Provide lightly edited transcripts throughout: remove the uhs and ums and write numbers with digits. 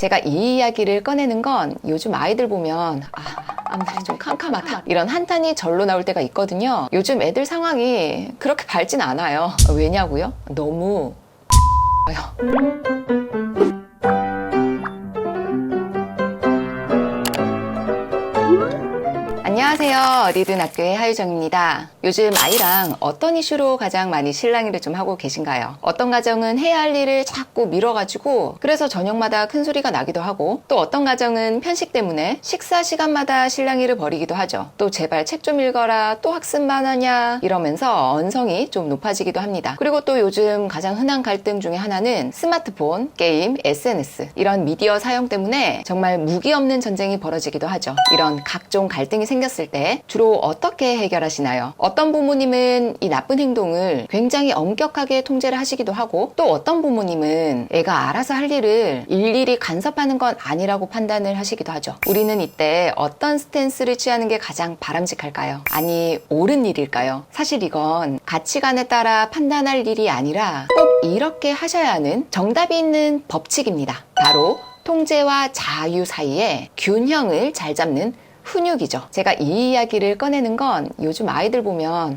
제가 이 이야기를 꺼내는 건 요즘 아이들 보면 앞날이 좀 캄캄하다 이런 한탄이 절로 나올 때가 있거든요. 요즘 애들 상황이 그렇게 밝진 않아요. 왜냐고요? 너무 안녕하세요. 리든학교의 하유정입니다. 요즘 아이랑 어떤 이슈로 가장 많이 실랑이를 좀 하고 계신가요? 어떤 가정은 해야 할 일을 자꾸 미뤄가지고 그래서 저녁마다 큰 소리가 나기도 하고, 또 어떤 가정은 편식 때문에 식사 시간마다 실랑이를 벌이기도 하죠. 또 제발 책 좀 읽어라, 또 학습만 하냐 이러면서 언성이 좀 높아지기도 합니다. 그리고 또 요즘 가장 흔한 갈등 중에 하나는 스마트폰, 게임, SNS 이런 미디어 사용 때문에 정말 무기 없는 전쟁이 벌어지기도 하죠. 이런 각종 갈등이 생겼을 때 주로 어떻게 해결하시나요? 어떤 부모님은 이 나쁜 행동을 굉장히 엄격하게 통제를 하시기도 하고, 또 어떤 부모님은 애가 알아서 할 일을 일일이 간섭하는 건 아니라고 판단을 하시기도 하죠. 우리는 이때 어떤 스탠스를 취하는 게 가장 바람직할까요? 아니, 옳은 일일까요? 사실 이건 가치관에 따라 판단할 일이 아니라 꼭 이렇게 하셔야 하는 정답이 있는 법칙입니다. 바로 통제와 자유 사이에 균형을 잘 잡는 훈육이죠. 제가 이 이야기를 꺼내는 건 요즘 아이들 보면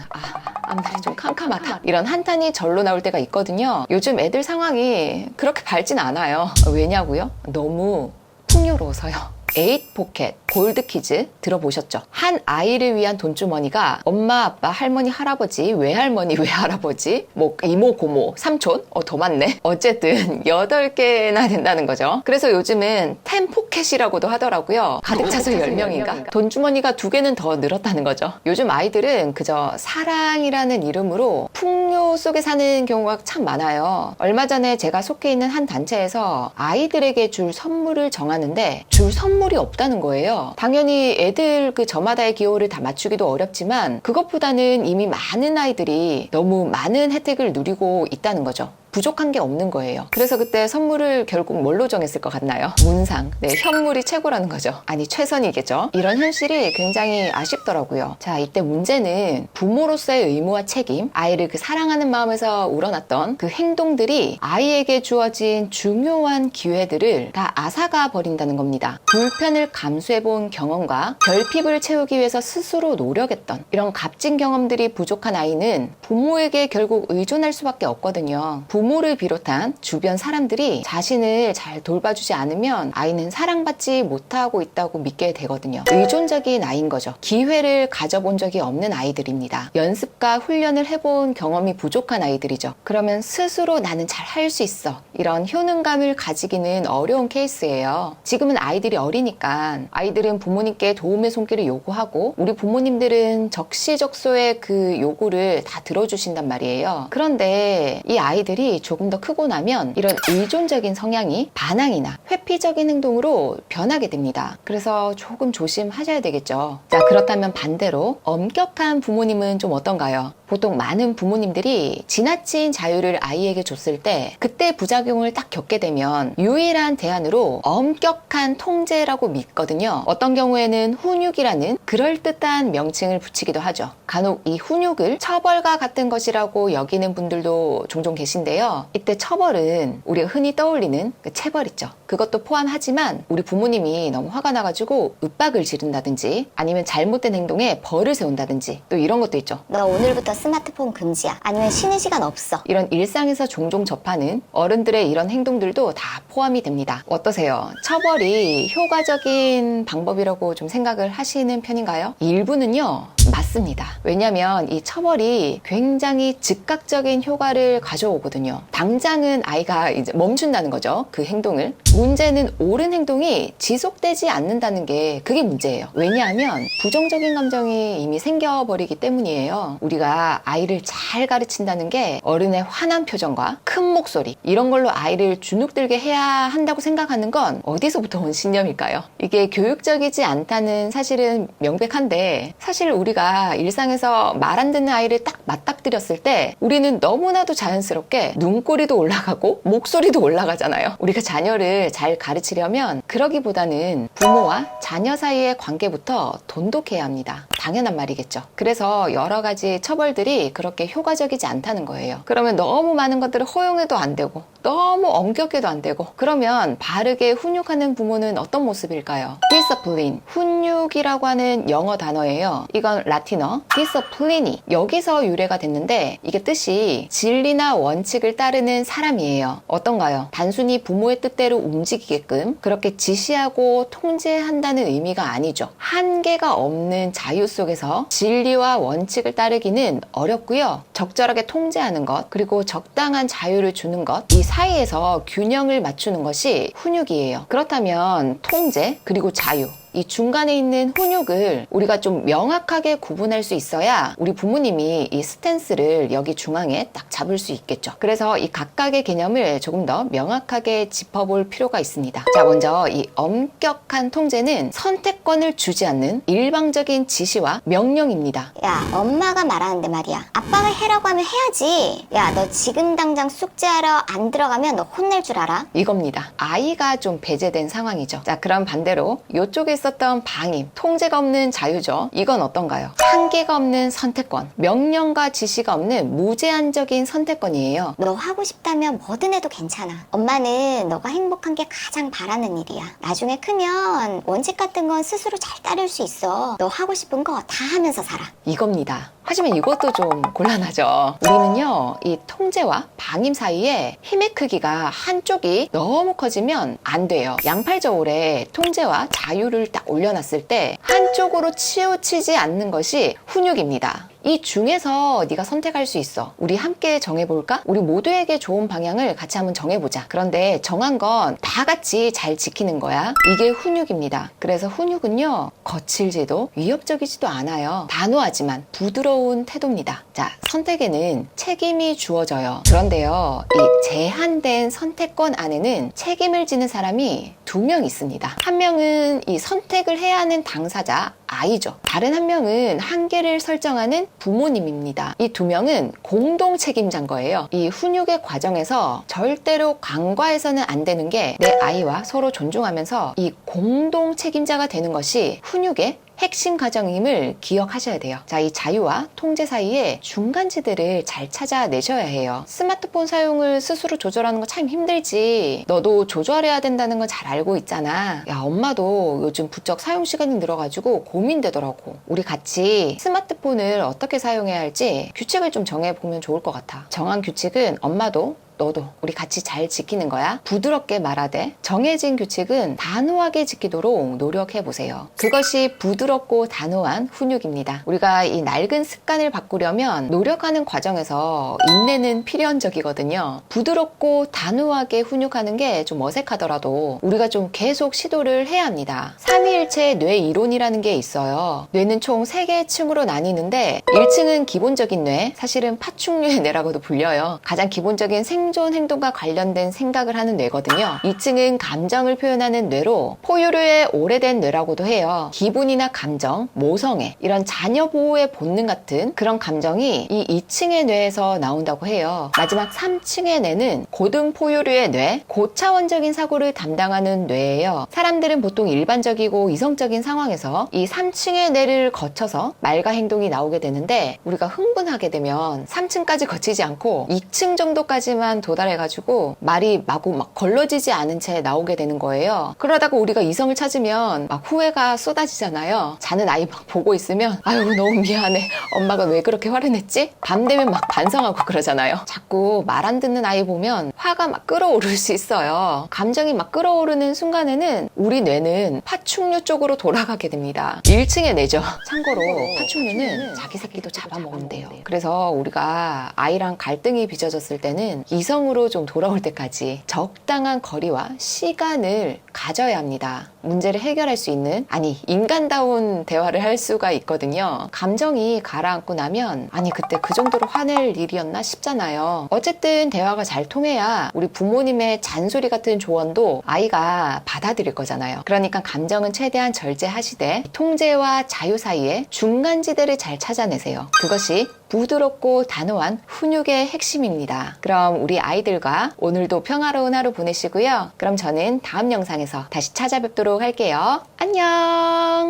앞날이 좀 캄캄하다 이런 한탄이 절로 나올 때가 있거든요. 요즘 애들 상황이 그렇게 밝진 않아요. 왜냐고요? 너무 풍요로워서요. 에잇 포켓, 골드키즈 들어보셨죠? 한 아이를 위한 돈주머니가 엄마, 아빠, 할머니, 할아버지, 외할머니, 외할아버지, 뭐 이모, 고모, 삼촌? 더 많네. 어쨌든 8개나 된다는 거죠. 그래서 요즘은 10포켓이라고도 하더라고요. 가득 차서 10명인가? 돈주머니가 2개는 더 늘었다는 거죠. 요즘 아이들은 그저 사랑이라는 이름으로 풍요 속에 사는 경우가 참 많아요. 얼마 전에 제가 속해 있는 한 단체에서 아이들에게 줄 선물을 정하는데 줄 선물이 없다는 거예요. 당연히 애들 저마다의 기호를 다 맞추기도 어렵지만 그것보다는 이미 많은 아이들이 너무 많은 혜택을 누리고 있다는 거죠. 부족한 게 없는 거예요. 그래서 그때 선물을 결국 뭘로 정했을 것 같나요? 문상. 네, 현물이 최고라는 거죠. 아니, 최선이겠죠. 이런 현실이 굉장히 아쉽더라고요. 자, 이때 문제는 부모로서의 의무와 책임, 아이를 사랑하는 마음에서 우러났던 그 행동들이 아이에게 주어진 중요한 기회들을 다 앗아가 버린다는 겁니다. 불편을 감수해본 경험과 결핍을 채우기 위해서 스스로 노력했던 이런 값진 경험들이 부족한 아이는 부모에게 결국 의존할 수밖에 없거든요. 부모를 비롯한 주변 사람들이 자신을 잘 돌봐주지 않으면 아이는 사랑받지 못하고 있다고 믿게 되거든요. 의존적인 아이인 거죠. 기회를 가져본 적이 없는 아이들입니다. 연습과 훈련을 해본 경험이 부족한 아이들이죠. 그러면 스스로 나는 잘 할 수 있어, 이런 효능감을 가지기는 어려운 케이스예요. 지금은 아이들이 어리니까 아이들은 부모님께 도움의 손길을 요구하고 우리 부모님들은 적시적소의 그 요구를 다 들어주신단 말이에요. 그런데 이 아이들이 조금 더 크고 나면 이런 의존적인 성향이 반항이나 회피적인 행동으로 변하게 됩니다. 그래서 조금 조심하셔야 되겠죠. 자, 그렇다면 반대로 엄격한 부모님은 좀 어떤가요? 보통 많은 부모님들이 지나친 자유를 아이에게 줬을 때 그때 부작용을 딱 겪게 되면 유일한 대안으로 엄격한 통제라고 믿거든요. 어떤 경우에는 훈육이라는 그럴듯한 명칭을 붙이기도 하죠. 간혹 이 훈육을 처벌과 같은 것이라고 여기는 분들도 종종 계신데요. 이때 처벌은 우리가 흔히 떠올리는 그 체벌 있죠. 그것도 포함하지만 우리 부모님이 너무 화가 나가지고 윽박을 지른다든지 아니면 잘못된 행동에 벌을 세운다든지 또 이런 것도 있죠. 너 오늘부터 스마트폰 금지야. 아니면 쉬는 시간 없어. 이런 일상에서 종종 접하는 어른들의 이런 행동들도 다 포함이 됩니다. 어떠세요? 처벌이 효과적인 방법이라고 좀 생각을 하시는 편인가요? 일부는요, 맞습니다. 왜냐하면 이 처벌이 굉장히 즉각적인 효과를 가져오거든요. 당장은 아이가 이제 멈춘다는 거죠. 그 행동을. 문제는 옳은 행동이 지속되지 않는다는 게 그게 문제예요. 왜냐하면 부정적인 감정이 이미 생겨버리기 때문이에요. 우리가 아이를 잘 가르친다는 게 어른의 환한 표정과 큰 목소리 이런 걸로 아이를 주눅들게 해야 한다고 생각하는 건 어디서부터 온 신념일까요? 이게 교육적이지 않다는 사실은 명백한데, 사실 우리가 일상에서 말 안 듣는 아이를 딱 맞닥뜨렸을 때 우리는 너무나도 자연스럽게 눈꼬리도 올라가고 목소리도 올라가잖아요. 우리가 자녀를 잘 가르치려면 그러기보다는 부모와 자녀 사이의 관계부터 돈독해야 합니다. 당연한 말이겠죠. 그래서 여러 가지 처벌들이 그렇게 효과적이지 않다는 거예요. 그러면 너무 많은 것들을 허용해도 안 되고 너무 엄격해도 안 되고 그러면 바르게 훈육하는 부모는 어떤 모습일까요? discipline, 훈육이라고 하는 영어 단어예요. 이건 라틴어 disciplin이 여기서 유래가 됐는데 이게 뜻이 진리나 원칙을 따르는 사람이에요. 어떤가요? 단순히 부모의 뜻대로 움직이게끔 그렇게 지시하고 통제한다는 의미가 아니죠. 한계가 없는 자유 속에서 진리와 원칙을 따르기는 어렵고요. 적절하게 통제하는 것 그리고 적당한 자유를 주는 것 이 사이에서 균형을 맞추는 것이 훈육이에요. 그렇다면 통제 그리고 자유 이 중간에 있는 훈육을 우리가 좀 명확하게 구분할 수 있어야 우리 부모님이 이 스탠스를 여기 중앙에 딱 잡을 수 있겠죠. 그래서 이 각각의 개념을 조금 더 명확하게 짚어볼 필요가 있습니다. 자, 먼저 이 엄격한 통제는 선택권을 주지 않는 일방적인 지시와 명령입니다. 야, 엄마가 말하는데 말이야. 아빠가 해라고 하면 해야지. 야, 너 지금 당장 숙제하러 안 들어가면 너 혼낼 줄 알아? 이겁니다. 아이가 좀 배제된 상황이죠. 자, 그럼 반대로 이쪽에 있었던 방임, 통제가 없는 자유죠. 이건 어떤가요? 한계가 없는 선택권, 명령과 지시가 없는 무제한적인 선택권이에요. 너 하고 싶다면 뭐든 해도 괜찮아. 엄마는 너가 행복한 게 가장 바라는 일이야. 나중에 크면 원칙 같은 건 스스로 잘 따를 수 있어. 너 하고 싶은 거 다 하면서 살아. 이겁니다. 하지만 이것도 좀 곤란하죠. 우리는요, 이 통제와 방임 사이에 힘의 크기가 한쪽이 너무 커지면 안 돼요. 양팔저울에 통제와 자유를 딱 올려놨을 때 한쪽으로 치우치지 않는 것이 훈육입니다. 이 중에서 네가 선택할 수 있어. 우리 함께 정해볼까? 우리 모두에게 좋은 방향을 같이 한번 정해보자. 그런데 정한 건 다 같이 잘 지키는 거야. 이게 훈육입니다. 그래서 훈육은요, 거칠지도 위협적이지도 않아요. 단호하지만 부드러운 태도입니다. 자, 선택에는 책임이 주어져요. 그런데요, 이 제한된 선택권 안에는 책임을 지는 사람이 2명 있습니다. 한 명은 이 선택을 해야 하는 당사자, 아이죠. 다른 한 명은 한계를 설정하는 부모님입니다. 이 2명은 공동 책임자인 거예요. 이 훈육의 과정에서 절대로 간과해서는 안 되는 게 내 아이와 서로 존중하면서 이 공동 책임자가 되는 것이 훈육의 핵심 과정임을 기억하셔야 돼요. 자, 이 자유와 통제 사이에 중간지대를 잘 찾아내셔야 해요. 스마트폰 사용을 스스로 조절하는 거 참 힘들지. 너도 조절해야 된다는 건 잘 알고 있잖아. 야, 엄마도 요즘 부쩍 사용 시간이 늘어가지고 고민되더라고. 우리 같이 스마트폰을 어떻게 사용해야 할지 규칙을 좀 정해보면 좋을 것 같아. 정한 규칙은 엄마도 너도 우리 같이 잘 지키는 거야. 부드럽게 말하되 정해진 규칙은 단호하게 지키도록 노력해보세요. 그것이 부드럽고 단호한 훈육입니다. 우리가 이 낡은 습관을 바꾸려면 노력하는 과정에서 인내는 필연적이거든요. 부드럽고 단호하게 훈육하는 게 좀 어색하더라도 우리가 좀 계속 시도를 해야 합니다. 삼위일체 뇌 이론이라는 게 있어요. 뇌는 총 3개의 층으로 나뉘는데 1층은 기본적인 뇌, 사실은 파충류의 뇌라고도 불려요. 가장 기본적인 생존 행동과 관련된 생각을 하는 뇌거든요. 2층은 감정을 표현하는 뇌로 포유류의 오래된 뇌라고도 해요. 기분이나 감정, 모성애, 이런 자녀 보호의 본능 같은 그런 감정이 이 2층의 뇌에서 나온다고 해요. 마지막 3층의 뇌는 고등 포유류의 뇌, 고차원적인 사고를 담당하는 뇌예요. 사람들은 보통 일반적이고 이성적인 상황에서 이 3층의 뇌를 거쳐서 말과 행동이 나오게 되는데 우리가 흥분하게 되면 3층까지 거치지 않고 2층 정도까지만 도달해가지고 말이 마구 막 걸러지지 않은 채 나오게 되는 거예요. 그러다가 우리가 이성을 찾으면 막 후회가 쏟아지잖아요. 자는 아이 막 보고 있으면 아유 너무 미안해. 엄마가 왜 그렇게 화를 냈지? 밤 되면 막 반성하고 그러잖아요. 자꾸 말 안 듣는 아이 보면 화가 막 끓어오를 수 있어요. 감정이 막 끓어오르는 순간에는 우리 뇌는 파충류 쪽으로 돌아가게 됩니다. 1층의 뇌죠. 참고로 파충류는 자기 새끼도 잡아먹는데요. 그래서 우리가 아이랑 갈등이 빚어졌을 때는 이성으로 좀 돌아올 때까지 적당한 거리와 시간을 가져야 합니다. 문제를 해결할 수 있는, 아니 인간다운 대화를 할 수가 있거든요. 감정이 가라앉고 나면 아니 그때 그 정도로 화낼 일이었나 싶잖아요. 어쨌든 대화가 잘 통해야 우리 부모님의 잔소리 같은 조언도 아이가 받아들일 거잖아요. 그러니까 감정은 최대한 절제하시되 통제와 자유 사이에 중간지대를 잘 찾아내세요. 그것이 부드럽고 단호한 훈육의 핵심입니다. 그럼 우리 아이들과 오늘도 평화로운 하루 보내시고요. 그럼 저는 다음 영상에서 다시 찾아뵙도록 할게요. 안녕!